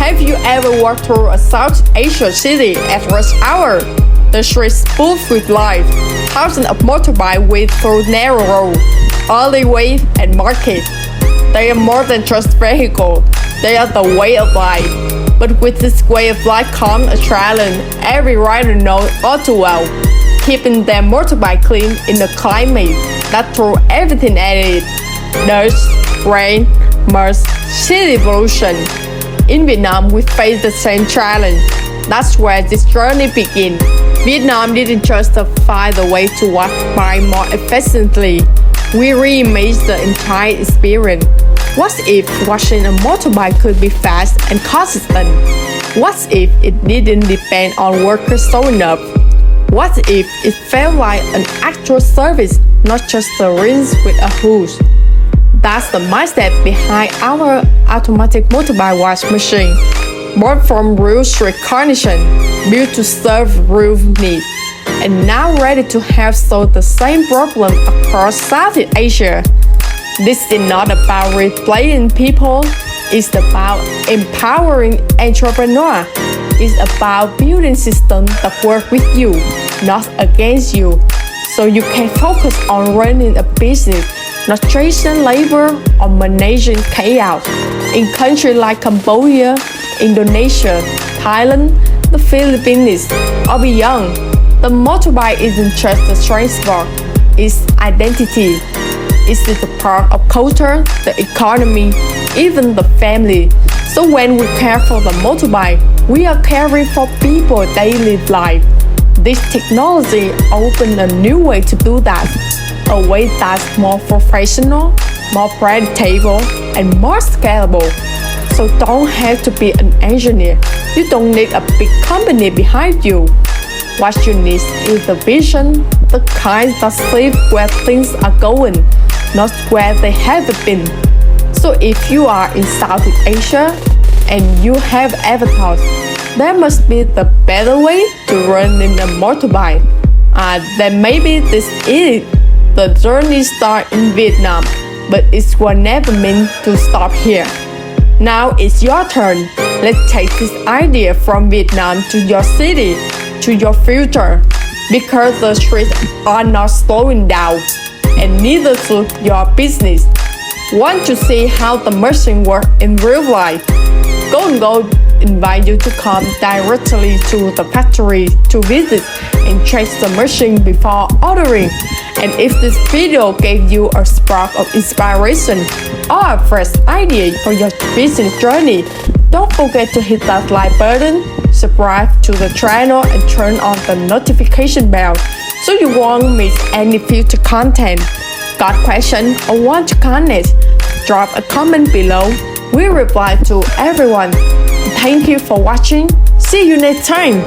Have you ever walked through a South Asian city at rush hour? The streets full with life. Thousands of motorbikes weave through narrow roads, alleyways, and markets. They are more than just vehicles. They are the way of life. But with this way of life comes a challenge every rider knows all too well. Keeping their motorbike clean in a climate that throws everything at it. Dust, rain, mud, city pollution. In Vietnam, we face the same challenge. That's where this journey begins. Vietnam didn't just find the way to wash bike more efficiently. We reimagined the entire experience. What if washing a motorbike could be fast and consistent? What if it didn't depend on workers showing up? What if it felt like an actual service, not just a rinse with a hose? That's the mindset behind our automatic motorbike wash machine. Born from real street conditions, built to serve real needs, and now ready to help solve the same problem across Southeast Asia. This is not about replacing people, it's about empowering entrepreneurs. It's about building systems that work with you, not against you, so you can focus on running a business, not chasing labor or managing chaos. In countries like Cambodia, Indonesia, Thailand, the Philippines, or beyond, the motorbike isn't just a transport, it's identity. It's the part of culture, the economy, even the family. So when we care for the motorbike, we are caring for people's daily life. This technology opens a new way to do that, a way that's more professional, more predictable, and more scalable. So don't have to be an engineer. You don't need a big company behind you. What you need is the vision, the kind that sees where things are going, not where they have been. So if you are in Southeast Asia and you have ever thought, there must be the better way to run in a motorbike, then maybe this is it. The journey starts in Vietnam, but it was never meant to stop here. Now it's your turn. Let's take this idea from Vietnam to your city, to your future, because the streets are not slowing down, and neither should your business. Want to see how the machine works in real life? Go&Go invite you to come directly to the factory to visit and test the machine before ordering. And if this video gave you a spark of inspiration or a fresh idea for your business journey, don't forget to hit that like button, subscribe to the channel, and turn on the notification bell so you won't miss any future content. Got questions or want to connect? Drop a comment below. We reply to everyone. Thank you for watching. See you next time.